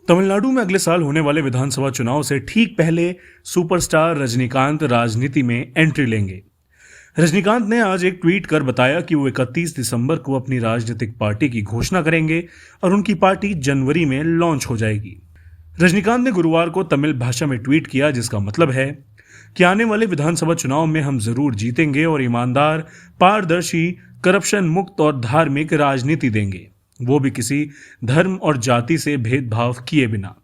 तमिलनाडु में अगले साल होने वाले विधानसभा चुनाव से ठीक पहले सुपरस्टार रजनीकांत राजनीति में एंट्री लेंगे। रजनीकांत ने आज एक ट्वीट कर बताया कि वो 31 दिसंबर को अपनी राजनीतिक पार्टी की घोषणा करेंगे और उनकी पार्टी जनवरी में लॉन्च हो जाएगी। रजनीकांत ने गुरुवार को तमिल भाषा में ट्वीट किया, जिसका मतलब है कि आने वाले विधानसभा चुनाव में हम जरूर जीतेंगे और ईमानदार, पारदर्शी, करप्शन मुक्त और धार्मिक राजनीति देंगे, वो भी किसी धर्म और जाति से भेदभाव किए बिना।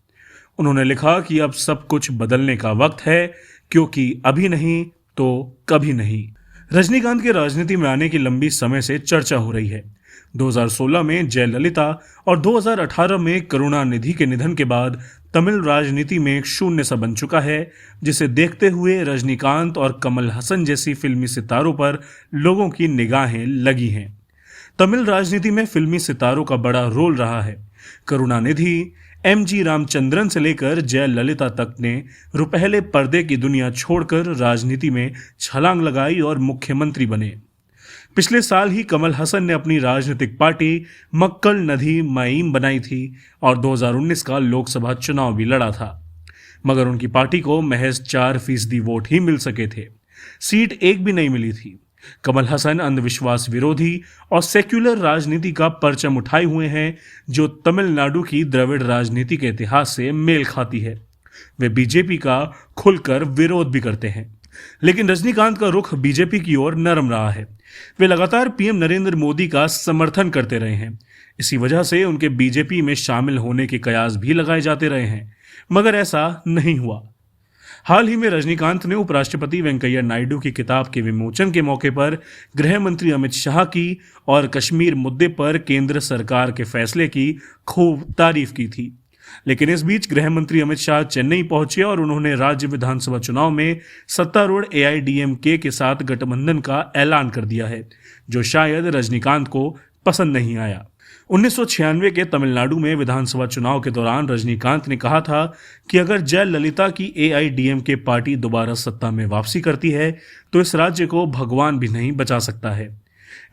उन्होंने लिखा कि अब सब कुछ बदलने का वक्त है, क्योंकि अभी नहीं तो कभी नहीं। रजनीकांत के राजनीति में आने की लंबी समय से चर्चा हो रही है। 2016 में जयललिता और 2018 में करुणानिधि के निधन के बाद तमिल राजनीति में एक शून्य सा बन चुका है, जिसे देखते हुए रजनीकांत और कमल हसन जैसी फिल्मी सितारों पर लोगों की निगाहें लगी हैं। तमिल राजनीति में फिल्मी सितारों का बड़ा रोल रहा है। करुणानिधि, एमजी रामचंद्रन से लेकर जयललिता तक ने रुपहले पर्दे की दुनिया छोड़कर राजनीति में छलांग लगाई और मुख्यमंत्री बने। पिछले साल ही कमल हसन ने अपनी राजनीतिक पार्टी मक्कल नदी मईम बनाई थी और 2019 का लोकसभा चुनाव भी लड़ा था, मगर उनकी पार्टी को महज 4% वोट ही मिल सके थे। सीट एक भी नहीं मिली थी। कमल हसन अंधविश्वास विरोधी और सेक्युलर राजनीति का परचम उठाए हुए हैं, जो तमिलनाडु की द्रविड़ राजनीति के इतिहास से मेल खाती है। वे बीजेपी का खुलकर विरोध भी करते हैं, लेकिन रजनीकांत का रुख बीजेपी की ओर नरम रहा है। वे लगातार पीएम नरेंद्र मोदी का समर्थन करते रहे हैं। इसी वजह से उनके बीजेपी में शामिल होने के कयास भी लगाए जाते रहे हैं, मगर ऐसा नहीं हुआ। हाल ही में रजनीकांत ने उपराष्ट्रपति वेंकैया नायडू की किताब के विमोचन के मौके पर गृह मंत्री अमित शाह की और कश्मीर मुद्दे पर केंद्र सरकार के फैसले की खूब तारीफ की थी। लेकिन इस बीच गृह मंत्री अमित शाह चेन्नई पहुंचे और उन्होंने राज्य विधानसभा चुनाव में सत्तारूढ़ एआईडीएमके के साथ गठबंधन का ऐलान कर दिया है, जो शायद रजनीकांत को पसंद नहीं आया। 1996 के तमिलनाडु में विधानसभा चुनाव के दौरान रजनीकांत ने कहा था कि अगर जयललिता की एआईडीएमके पार्टी दोबारा सत्ता में वापसी करती है तो इस राज्य को भगवान भी नहीं बचा सकता है।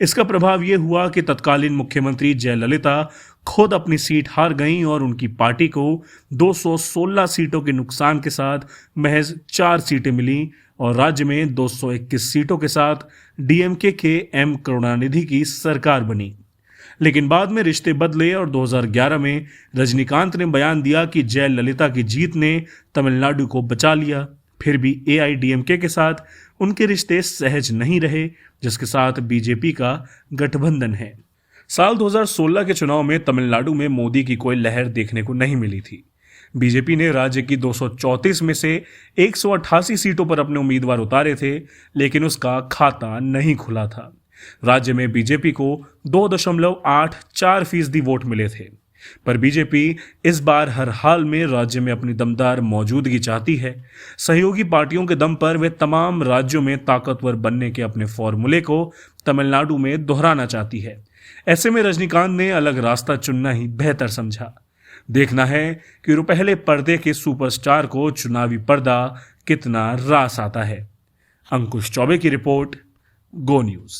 इसका प्रभाव यह हुआ कि तत्कालीन मुख्यमंत्री जयललिता खुद अपनी सीट हार गईं और उनकी पार्टी को 216 सीटों के नुकसान के साथ महज 4 सीटें मिली और राज्य में 221 सीटों के साथ डीएमके के एम करुणानिधि की सरकार बनी। लेकिन बाद में रिश्ते बदले और 2011 में रजनीकांत ने बयान दिया कि जयललिता की जीत ने तमिलनाडु को बचा लिया। फिर भी एआईडीएमके के साथ उनके रिश्ते सहज नहीं रहे, जिसके साथ बीजेपी का गठबंधन है। साल 2016 के चुनाव में तमिलनाडु में मोदी की कोई लहर देखने को नहीं मिली थी। बीजेपी ने राज्य की 234 में से 188 सीटों पर अपने उम्मीदवार उतारे थे, लेकिन उसका खाता नहीं खुला था। राज्य में बीजेपी को 2.84% वोट मिले थे, पर बीजेपी इस बार हर हाल में राज्य में अपनी दमदार मौजूदगी चाहती है। सहयोगी पार्टियों के दम पर वे तमाम राज्यों में ताकतवर बनने के अपने फॉर्मूले को तमिलनाडु में दोहराना चाहती है। ऐसे में रजनीकांत ने अलग रास्ता चुनना ही बेहतर समझा। देखना है कि रुपहले पर्दे के सुपरस्टार को चुनावी पर्दा कितना रास आता है। अंकुश चौबे की रिपोर्ट, गो न्यूज।